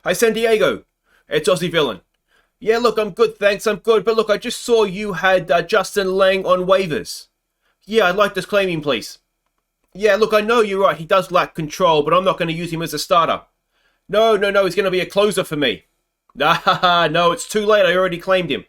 Hi, San Diego. It's Aussie Villain. Yeah, look, I'm good, thanks, I'm good. But look, I just saw you had Justin Lang on waivers. Yeah, I'd like to claim him, please. Yeah, look, I know you're right, he does lack control, but I'm not going to use him as a starter. No, no, no, he's going to be a closer for me. Ah, no, it's too late, I already claimed him.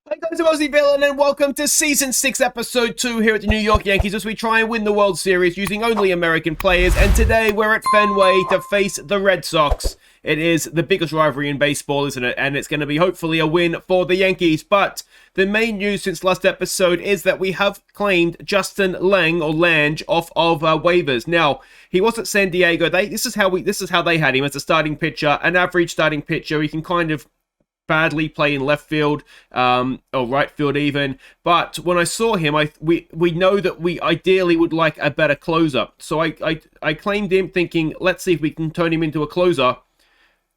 Hi guys, I'm Aussie Villain and welcome to Season 6, Episode 2 here at the New York Yankees as we try and win the World Series using only American players. And today we're at Fenway to face the Red Sox. It is the biggest rivalry in baseball, isn't it? And it's going to be hopefully a win for the Yankees. But the main news since last episode is that we have claimed Justin Lang or Lange off of waivers. Now, he was at San Diego. This is how they had him as a starting pitcher, an average starting pitcher. He can kind of badly play in left field or right field even, but when I saw him, we know that we ideally would like a better closer, so I claimed him thinking, let's see if we can turn him into a closer,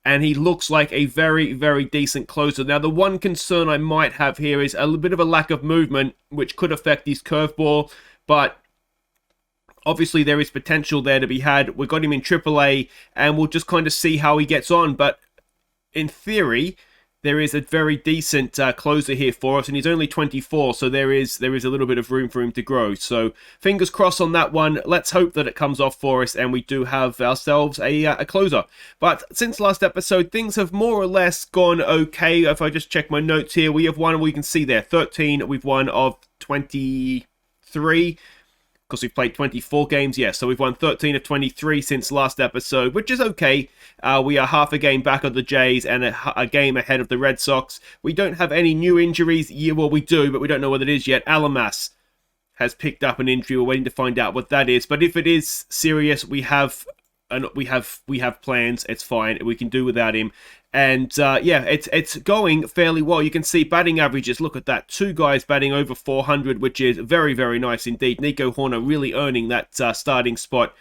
and he looks like a very, very decent closer. Now, the one concern I might have here is a little bit of a lack of movement, which could affect his curveball, but obviously there is potential there to be had. We got him in AAA, and we'll just kind of see how he gets on, but in theory, there is a very decent closer here for us, and he's only 24, so there is a little bit of room for him to grow. So fingers crossed on that one. Let's hope that it comes off for us, and we do have ourselves a closer. But since last episode, things have more or less gone okay. If I just check my notes here, we have won, we can see there, 13 we've won of 23. Because we've played 24 games, yes. So we've won 13 of 23 since last episode, which is okay. We are half a game back of the Jays and a game ahead of the Red Sox. We don't have any new injuries. Yeah, well, we do, but we don't know what it is yet. Alamas has picked up an injury. We're waiting to find out what that is. But if it is serious, we have plans. It's fine. We can do without him. And yeah, it's going fairly well. You can see batting averages. Look at that. Two guys batting over 400, which is very, very nice indeed. Nico Horner really earning that starting spot.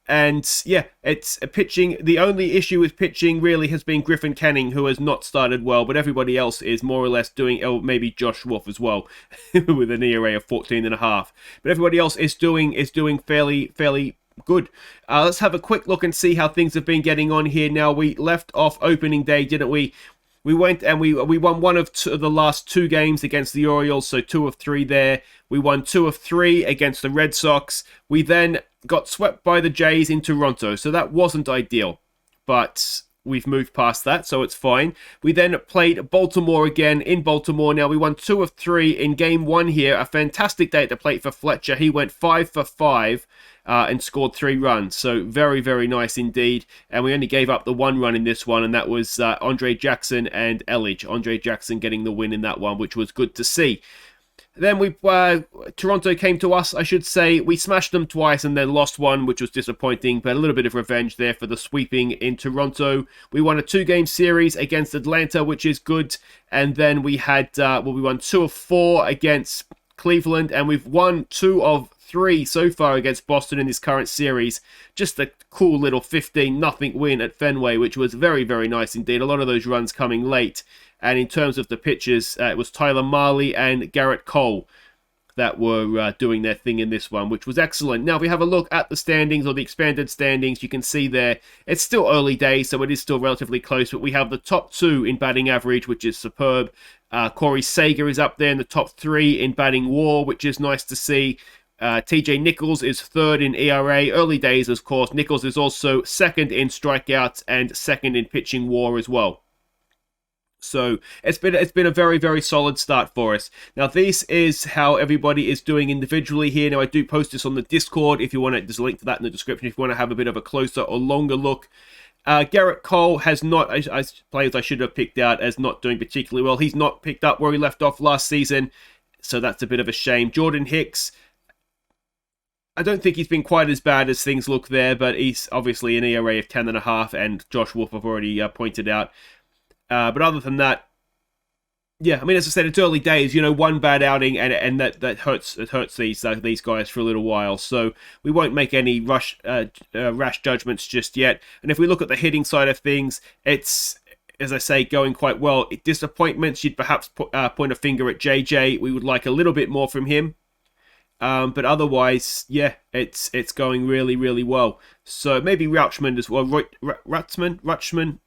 And yeah, it's pitching. The only issue with pitching really has been Griffin Canning, who has not started well, but everybody else is more or less doing, maybe Josh Wolf as well, with an ERA of 14.5. But everybody else is doing fairly good. Let's have a quick look and see how things have been getting on here. Now, we left off opening day, didn't we? We went and we won one of the last two games against the Orioles, so 2 of 3 there. We won 2 of 3 against the Red Sox. We then got swept by the Jays in Toronto, so that wasn't ideal, but we've moved past that, so it's fine. We then played Baltimore again in Baltimore. Now, we won 2 of 3 in game 1 here. A fantastic day at the plate for Fletcher. He went 5 for 5 and scored 3 runs. So very, very nice indeed. And we only gave up the 1 run in this one, and that was Andre Jackson and Elledge. Andre Jackson getting the win in that one, which was good to see. Then Toronto came to us, I should say. We smashed them twice and then lost one, which was disappointing, but a little bit of revenge there for the sweeping in Toronto. We won a 2-game series against Atlanta, which is good. And then we had, we won 2 of 4 against Cleveland, and we've won 2 of 3 so far against Boston in this current series. Just a cool little 15-0 win at Fenway, which was very, very nice indeed. A lot of those runs coming late. And in terms of the pitchers, it was Tyler Marley and Garrett Cole that were doing their thing in this one, which was excellent. Now, if we have a look at the standings, or the expanded standings, you can see there, it's still early days, so it is still relatively close, but we have the top 2 in batting average, which is superb. Corey Seager is up there in the top 3 in batting WAR, which is nice to see. TJ Nichols is 3rd in ERA. Early days, of course. Nichols is also 2nd in strikeouts and 2nd in pitching WAR as well. So it's been a very, very solid start for us. Now, this is how everybody is doing individually here. Now, I do post this on the Discord if you want to. There's a link to that in the description if you want to have a bit of a closer or longer look. Garrett Cole has not, as players I should have picked out as not doing particularly well. He's not picked up where he left off last season, so that's a bit of a shame. Jordan Hicks, I don't think he's been quite as bad as things look there, but he's obviously an ERA of 10.5, and Josh Wolf I've already pointed out. But other than that, yeah, I mean, as I said, it's early days. One bad outing and that hurts. It hurts these guys for a little while. So we won't make any rash judgments just yet. And if we look at the hitting side of things, it's, as I say, going quite well. Disappointments, you'd perhaps point a finger at JJ. We would like a little bit more from him. But otherwise, yeah, it's going really, really well. So maybe Rutschman as well. Rutschman.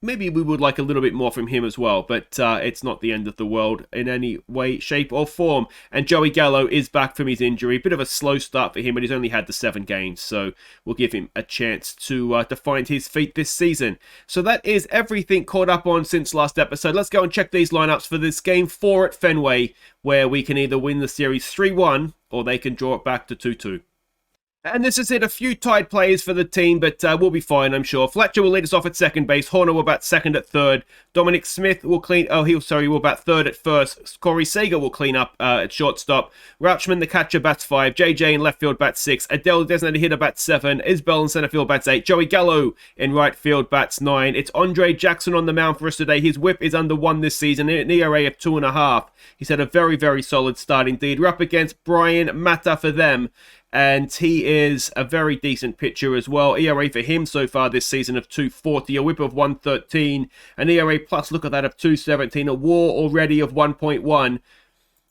Maybe we would like a little bit more from him as well, but it's not the end of the world in any way, shape, or form. And Joey Gallo is back from his injury. Bit of a slow start for him, but he's only had the 7 games, so we'll give him a chance to find his feet this season. So that is everything caught up on since last episode. Let's go and check these lineups for this Game 4 at Fenway, where we can either win the series 3-1, or they can draw it back to 2-2. And this is it, a few tied players for the team, but we'll be fine, I'm sure. Fletcher will lead us off at second base. Horner will bat second at third. Dominic Smith will will bat third at first. Corey Seager will clean up at shortstop. Rauchman, the catcher, bats 5. JJ in left field bats 6. Adele, designated hitter, bats 7. Isbell in center field bats 8. Joey Gallo in right field bats 9. It's Andre Jackson on the mound for us today. His whip is under 1 this season, an ERA of 2.5. He's had a very, very solid start indeed. We're up against Brian Mata for them. And he is a very decent pitcher as well. ERA for him so far this season of 2.40, a whip of 1.13, an ERA plus, look at that, of 2.17, a WAR already of 1.1.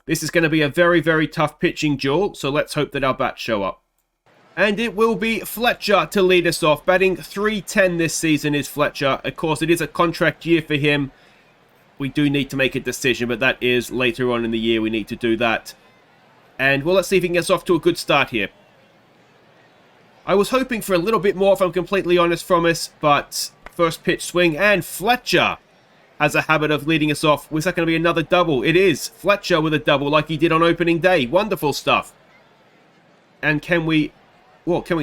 This is going to be a very, very tough pitching duel, so let's hope that our bats show up. And it will be Fletcher to lead us off. Batting .310 this season is Fletcher. Of course, it is a contract year for him. We do need to make a decision, but that is later on in the year we need to do that. And, well, let's see if he can get us off to a good start here. I was hoping for a little bit more, if I'm completely honest, from us. But first pitch swing, and Fletcher has a habit of leading us off. Was that going to be another double? It is. Fletcher with a double like he did on opening day. Wonderful stuff. And can we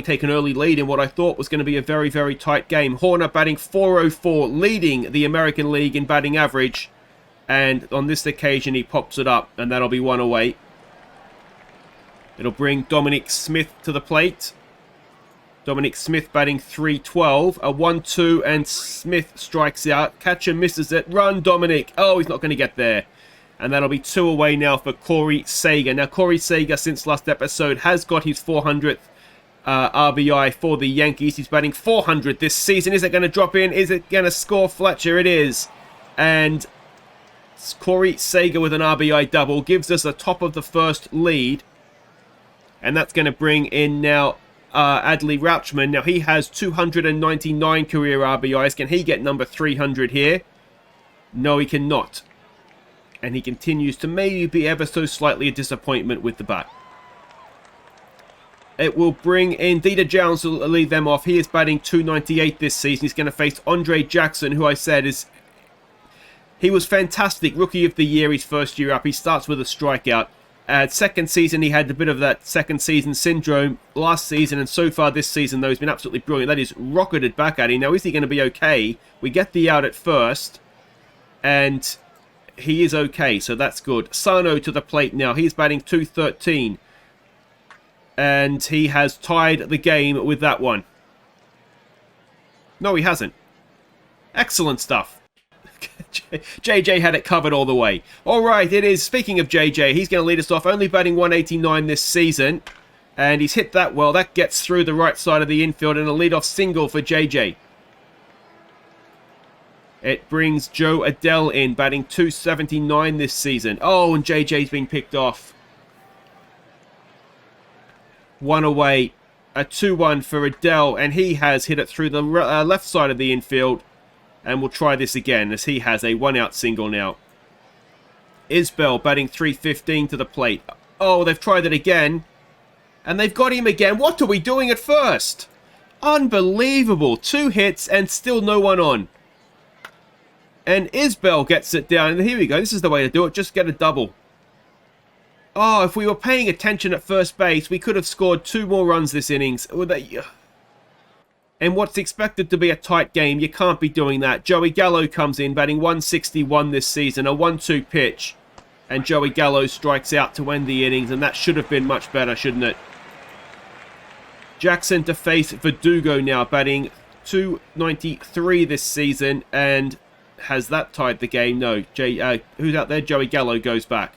take an early lead in what I thought was going to be a very, very tight game? Horner batting .404, leading the American League in batting average. And on this occasion, he pops it up, and that'll be 1 away. It'll bring Dominic Smith to the plate. Dominic Smith batting .312. A 1-2 and Smith strikes out. Catcher misses it. Run, Dominic. Oh, he's not going to get there. And that'll be 2 away now for Corey Seager. Now, Corey Seager, since last episode, has got his 400th RBI for the Yankees. He's batting .400 this season. Is it going to drop in? Is it going to score Fletcher? It is. And Corey Seager with an RBI double gives us a top of the first lead. And that's going to bring in now Adley Rauchman. Now, he has 299 career RBIs. Can he get number 300 here? No, he cannot. And he continues to maybe be ever so slightly a disappointment with the bat. It will bring in Dieter Jones to lead them off. He is batting .298 this season. He's going to face Andre Jackson, who I said is... He was fantastic. Rookie of the year, his first year up. He starts with a strikeout. Second season, he had a bit of that second season syndrome last season, and so far this season, though, he's been absolutely brilliant. That is rocketed back at him. Now, is he going to be okay? We get the out at first, and he is okay, so that's good. Sano to the plate now. He's batting .213, and he has tied the game with that one. No, he hasn't. Excellent stuff. JJ had it covered all the way. Alright, it is, speaking of JJ, he's going to lead us off, only batting .189 this season. And he's hit that well. That gets through the right side of the infield, and a leadoff single for JJ. It brings Joe Adele in, batting .279 this season. Oh, and JJ's been picked off. 1 away. A 2-1 for Adele, and he has hit it through the left side of the infield. And we'll try this again, as he has a 1-out single now. Isbell batting .315 to the plate. Oh, they've tried it again. And they've got him again. What are we doing at first? Unbelievable. 2 hits and still no one on. And Isbell gets it down. And here we go. This is the way to do it. Just get a double. Oh, if we were paying attention at first base, we could have scored 2 more runs this innings. And what's expected to be a tight game, you can't be doing that. Joey Gallo comes in, batting .161 this season, a 1-2 pitch. And Joey Gallo strikes out to end the innings, and that should have been much better, shouldn't it? Jackson to face Verdugo now, batting .293 this season, and has that tied the game? No. Who's out there? Joey Gallo goes back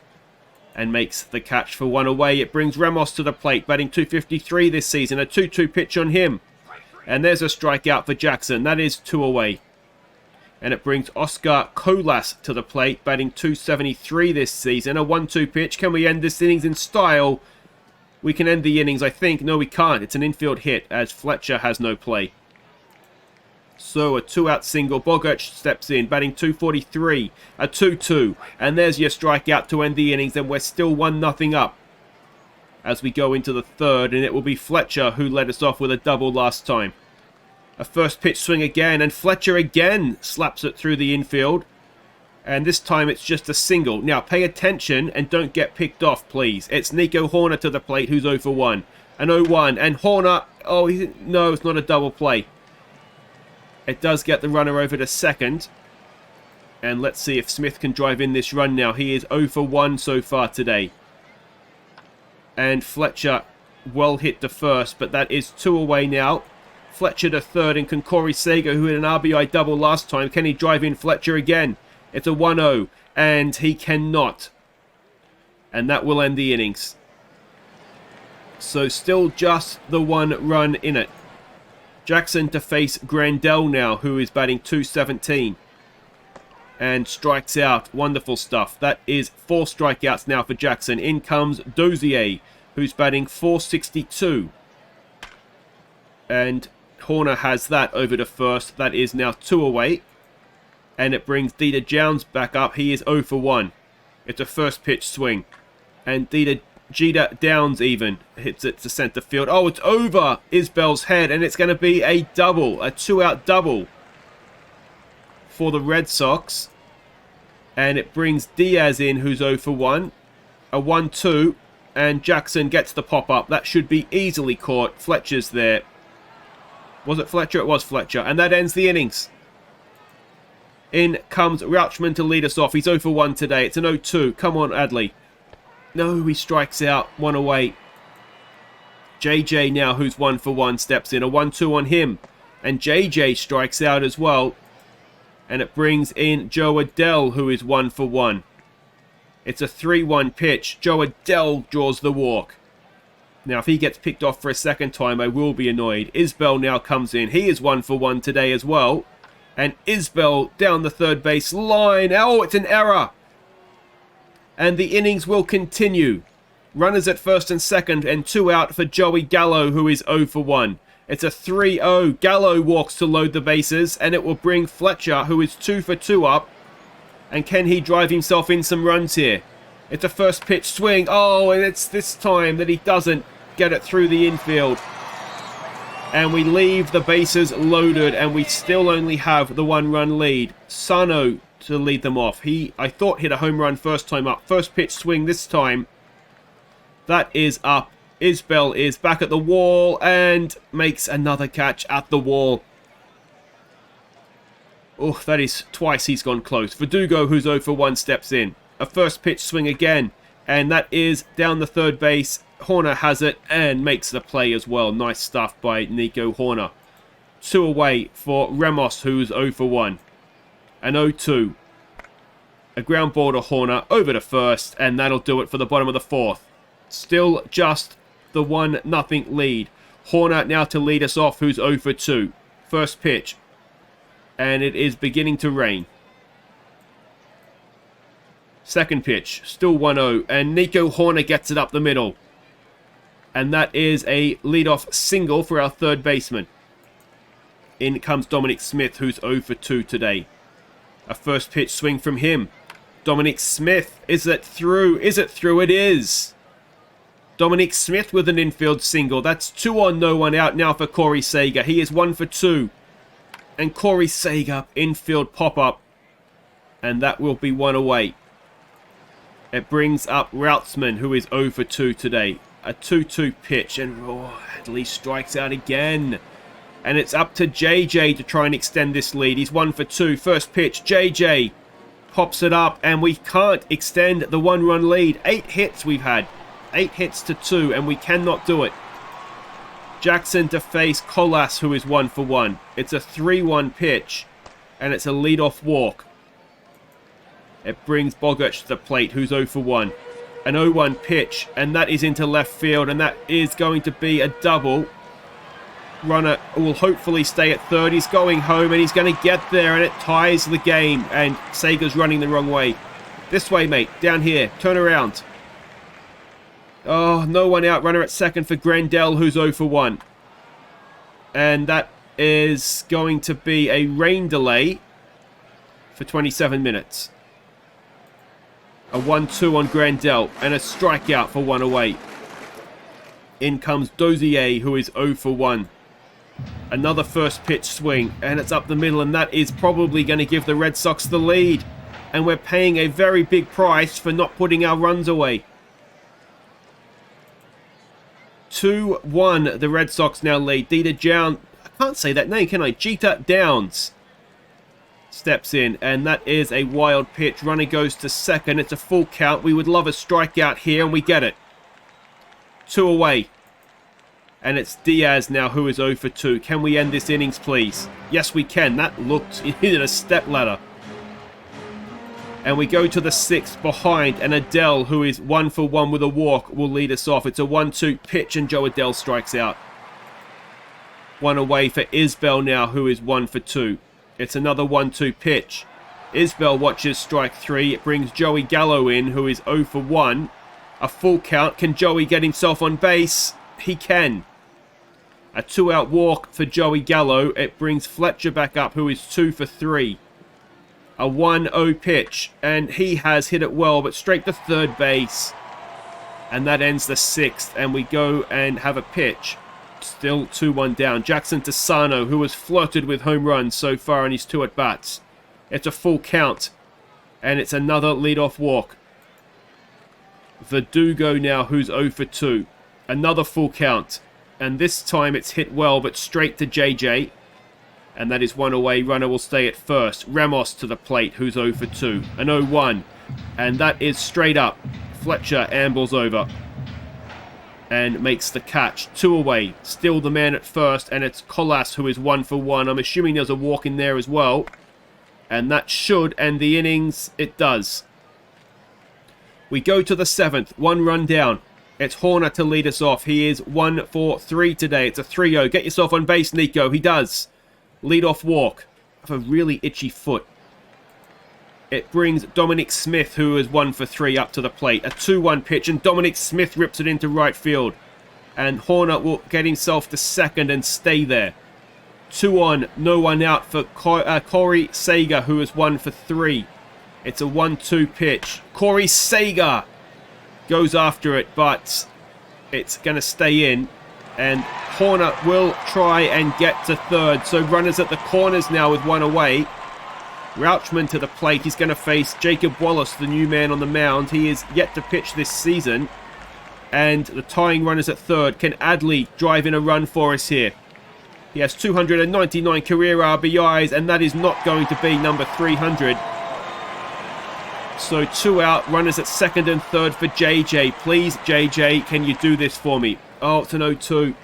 and makes the catch for 1 away. It brings Ramos to the plate, batting .253 this season, a 2-2 pitch on him. And there's a strikeout for Jackson. That is 2 away. And it brings Oscar Colas to the plate, batting .273 this season. A 1-2 pitch. Can we end this innings in style? We can end the innings, I think. No, we can't. It's an infield hit as Fletcher has no play. So a 2-out single. Bogaerts steps in, batting 243, a 2-2. And there's your strikeout to end the innings, and we're still 1-0 up as we go into the third, and it will be Fletcher who led us off with a double last time. A first pitch swing again, and Fletcher again slaps it through the infield. And this time it's just a single. Now pay attention and don't get picked off, please. It's Nico Hoerner to the plate, who's 0 for 1. An 0-1, and Hoerner, no, it's not a double play. It does get the runner over to second. And let's see if Smith can drive in this run now. He is 0 for 1 so far today. And Fletcher well hit to first, but that is 2 away now. Fletcher to third, and can Corey Seager, who hit an RBI double last time, can he drive in Fletcher again? It's a 1-0, and he cannot. And that will end the innings. So still just the 1 run in it. Jackson to face Grandel now, who is batting 217. And strikes out. Wonderful stuff. That is 4 strikeouts now for Jackson. In comes Dozier, who's batting 462. And Hoerner has that over to first. That is now 2 away. And it brings Dieter Jones back up. He is 0 for 1. It's a first pitch swing. And Jeter Downs even hits it to center field. Oh, it's over Isbell's head. And it's going to be a double. A 2-out double for the Red Sox. And it brings Diaz in, who's 0 for 1. A 1-2. And Jackson gets the pop-up. That should be easily caught. Fletcher's there. Was it Fletcher? It was Fletcher. And that ends the innings. In comes Rauchman to lead us off. He's 0 for 1 today. It's an 0-2. Come on, Adley. No, he strikes out. 1 away. JJ now, who's 1 for 1, steps in. A 1-2 on him. And JJ strikes out as well. And it brings in Joe Adell, who is 1 for 1. It's a 3-1 pitch. Joe Adell draws the walk. Now, if he gets picked off for a second time, I will be annoyed. Isbell now comes in. He is 1 for 1 today as well. And Isbell down the third base line. Oh, it's an error. And the innings will continue. Runners at first and second, and 2 out for Joey Gallo, who is 0 for 1. It's a 3-0. Gallo walks to load the bases, and it will bring Fletcher, who is 2 for 2 up. And can he drive himself in some runs here? It's a first pitch swing. Oh, and it's this time that he doesn't get it through the infield. And we leave the bases loaded, and we still only have the 1-run lead. Sano to lead them off. He, I thought, hit a home run first time up. First pitch swing this time. That is up. Isbell is back at the wall and makes another catch at the wall. Oh, that is twice he's gone close. Verdugo, who's 0 for 1, steps in. A first pitch swing again. And that is down the third base. Hoerner has it and makes the play as well. Nice stuff by Nico Hoerner. 2 away for Ramos, who's 0 for 1. An 0-2. A ground ball to Hoerner over to first, and that'll do it for the bottom of the fourth. Still just the 1-0 lead. Hoerner now to lead us off, who's 0 for 2. First pitch. And it is beginning to rain. Second pitch. Still 1-0. And Nico Hoerner gets it up the middle. And that is a leadoff single for our third baseman. In comes Dominic Smith, who's 0 for 2 today. A first pitch swing from him. Dominic Smith. Is it through? Is it through? It is. Dominic Smith with an infield single. That's 2 on, no one out now for Corey Seager. He is 1 for 2. And Corey Seager, infield pop-up. And that will be 1 away. It brings up Rautzman, who is 0 for 2 today. A 2-2 pitch, and Adley strikes out again. And it's up to JJ to try and extend this lead. He's 1 for 2. First pitch, JJ pops it up, and we can't extend the 1-run lead. 8 hits we've had. 8 hits to 2, and we cannot do it. Jackson to face Colas, who is 1 for 1. It's a 3-1 pitch, and it's a leadoff walk. It brings Bogaerts to the plate, who's 0 for 1. An 0-1 pitch, and that is into left field, and that is going to be a double. Runner will hopefully stay at third. He's going home, and he's going to get there, and it ties the game, and Seager's running the wrong way. This way, mate. Down here. Turn around. Oh, no one out. Runner at second for Grandel, who's 0 for 1. And that is going to be a rain delay for 27 minutes. A 1-2 on Grandel and a strikeout for 1 away. In comes Dozier, who is 0 for 1. Another first pitch swing, and it's up the middle, and that is probably going to give the Red Sox the lead. And we're paying a very big price for not putting our runs away. 2-1, the Red Sox now lead. I can't say that name, can I? Jeter Downs steps in, and that is a wild pitch. Runner goes to second. It's a full count. We would love a strikeout here, and we get it. 2 away. And it's Diaz now, who is 0 for 2. Can we end this innings, please? Yes, we can. That looked in a step ladder. And we go to the 6th behind, and Adele, who is 1 for 1 with a walk, will lead us off. It's a 1-2 pitch, and Joe Adele strikes out. 1 away for Isbell now, who is 1 for 2. It's another 1-2 pitch. Isbell watches strike 3. It brings Joey Gallo in, who is 0 for 1. A full count. Can Joey get himself on base? He can. A 2-out walk for Joey Gallo. It brings Fletcher back up, who is 2 for 3. A 1-0 pitch, and he has hit it well, but straight to third base. And that ends the 6th, and we go and have a pitch. Still 2-1 down. Jackson Tassano, who has flirted with home runs so far in his 2 at-bats. It's a full count, and it's another leadoff walk. Verdugo now, who's 0 for 2. Another full count, and this time it's hit well, but straight to JJ. And that is 1 away. Runner will stay at first. Ramos to the plate, who's 0 for 2. An 0-1. And that is straight up. Fletcher ambles over and makes the catch. 2 away. Still the man at first, and it's Colas, who is 1 for 1. I'm assuming there's a walk in there as well. And that should end the innings. It does. We go to the 7th. 1 run down. It's Horner to lead us off. He is 1 for 3 today. It's a 3-0. Get yourself on base, Nico. He does. Leadoff walk of a really itchy foot. It brings Dominic Smith, who is 1 for 3, up to the plate. A 2-1 pitch, and Dominic Smith rips it into right field. And Horner will get himself to second and stay there. 2 on, no one out for Corey Seager, who is 1 for 3. It's a 1-2 pitch. Corey Seager goes after it, but it's going to stay in. And Horner will try and get to third. So runners at the corners now with 1 away. Rauchman to the plate. He's going to face Jacob Wallace, the new man on the mound. He is yet to pitch this season. And the tying runners at third. Can Adley drive in a run for us here? He has 299 career RBIs, and that is not going to be number 300. So 2 out. Runners at second and third for JJ. Please, JJ, can you do this for me? Oh, it's an 0-2.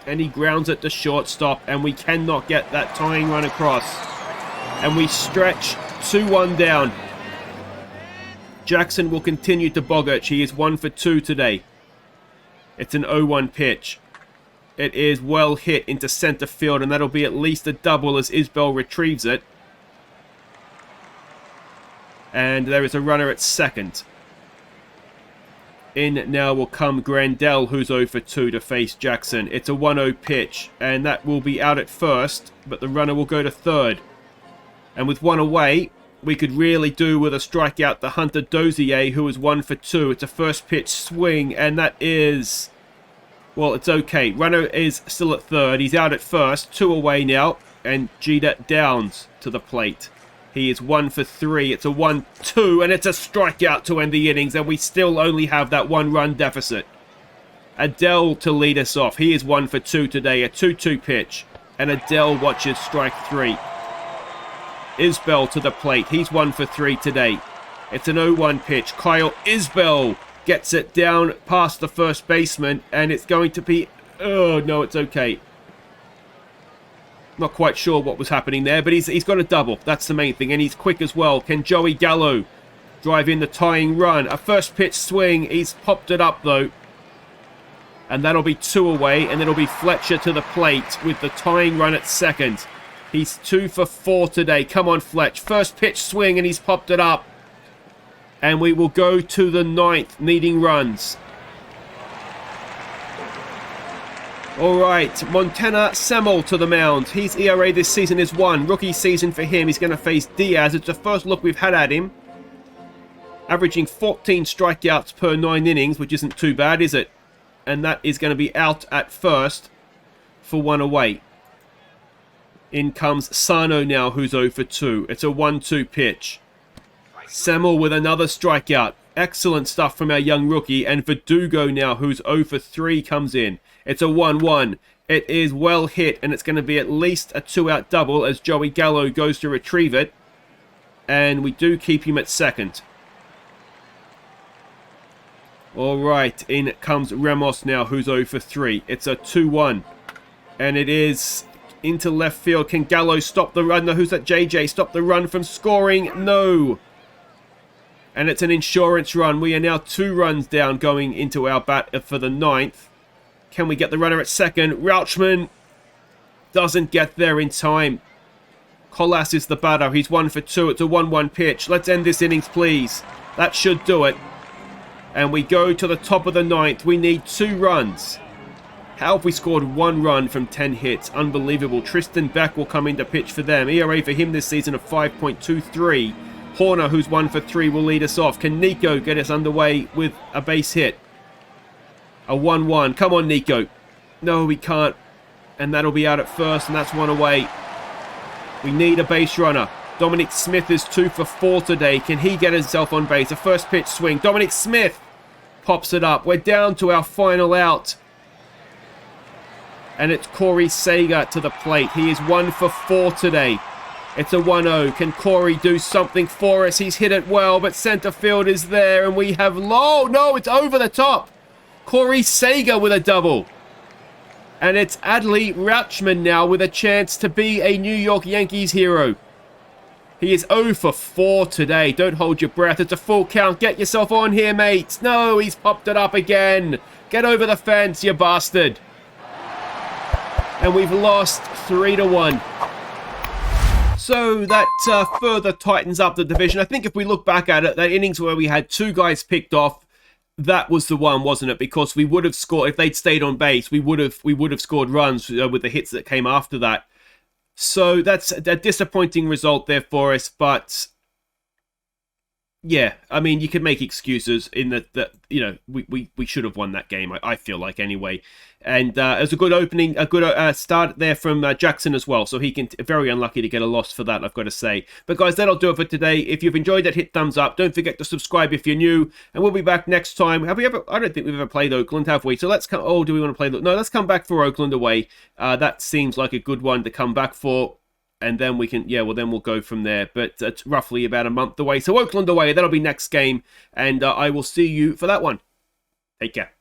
And he grounds it to shortstop, and we cannot get that tying run across. And we stretch 2-1 down. Jackson will continue to boggart. He is 1 for 2 today. It's an 0-1 pitch. It is well hit into center field, and that'll be at least a double as Isbell retrieves it. And there is a runner at second. In now will come Grandel, who's 0 for 2 to face Jackson. It's a 1-0 pitch, and that will be out at first, but the runner will go to third. And with 1 away, we could really do with a strikeout to Hunter Dozier, who is 1 for 2. It's a first pitch swing, and that is... well, it's okay. Runner is still at third. He's out at first. 2 away now, and Jeter Downs to the plate. He is 1 for 3. It's a 1-2, and it's a strikeout to end the innings, and we still only have that 1-run deficit. Adele to lead us off. He is 1 for 2 today. A 2-2 pitch, and Adele watches strike 3. Isbell to the plate. He's 1 for 3 today. It's an 0-1 pitch. Kyle Isbell gets it down past the first baseman, and it's going to be... oh, no, it's okay. Not quite sure what was happening there, but he's got a double. That's the main thing, and he's quick as well. Can Joey Gallo drive in the tying run? A first pitch swing. He's popped it up, though. And that'll be 2 away, and it'll be Fletcher to the plate with the tying run at second. He's 2 for 4 today. Come on, Fletch. First pitch swing, and he's popped it up. And we will go to the 9th, needing runs. All right, Montana Semmel to the mound. His ERA this season is 1. Rookie season for him. He's going to face Diaz. It's the first look we've had at him. Averaging 14 strikeouts per 9 innings, which isn't too bad, is it? And that is going to be out at first for 1 away. In comes Sano now, who's 0 for 2. It's a 1-2 pitch. Semmel with another strikeout. Excellent stuff from our young rookie. And Verdugo now, who's 0 for 3, comes in. It's a 1-1. It is well hit, and it's going to be at least a 2-out double as Joey Gallo goes to retrieve it. And we do keep him at second. All right, in comes Ramos now, who's 0 for 3. It's a 2-1. And it is into left field. Can Gallo stop the run? No, who's that? JJ, stop the run from scoring? No. And it's an insurance run. We are now 2 runs down going into our bat for the 9th. Can we get the runner at second? Rauchman doesn't get there in time. Colas is the batter. He's 1 for 2. It's a 1-1 pitch. Let's end this innings, please. That should do it. And we go to the top of the 9th. We need 2 runs. How have we scored 1 run from 10 hits? Unbelievable. Tristan Beck will come in to pitch for them. ERA for him this season of 5.23. Horner, who's 1 for 3, will lead us off. Can Nico get us underway with a base hit? A 1-1. Come on, Nico. No, we can't. And that'll be out at first, and that's 1 away. We need a base runner. Dominic Smith is 2 for 4 today. Can he get himself on base? A first pitch swing. Dominic Smith pops it up. We're down to our final out. And it's Corey Seager to the plate. He is 1 for 4 today. It's a 1-0. Can Corey do something for us? He's hit it well, but center field is there, and we have low. No, it's over the top. Corey Seager with a double. And it's Adley Rauchman now with a chance to be a New York Yankees hero. He is 0 for 4 today. Don't hold your breath. It's a full count. Get yourself on here, mates. No, he's popped it up again. Get over the fence, you bastard. And we've lost 3-1. So that further tightens up the division. I think if we look back at it, that innings where we had 2 guys picked off, that was the one, wasn't it? Because we would have scored, if they'd stayed on base, we would have scored runs with the hits that came after that. So that's a disappointing result there for us, but yeah, I mean, you could make excuses in that you know, we should have won that game, I feel like, anyway. And it was a good opening, a good start there from Jackson as well. So he can very unlucky to get a loss for that, I've got to say. But guys, that'll do it for today. If you've enjoyed it, hit thumbs up. Don't forget to subscribe if you're new. And we'll be back next time. Have we ever? I don't think we've ever played Oakland, have we? So let's come. Oh, do we want to play? No, let's come back for Oakland away. That seems like a good one to come back for. And then we can, yeah, well, then we'll go from there. But it's roughly about a month away. So Oakland away, that'll be next game. And I will see you for that one. Take care.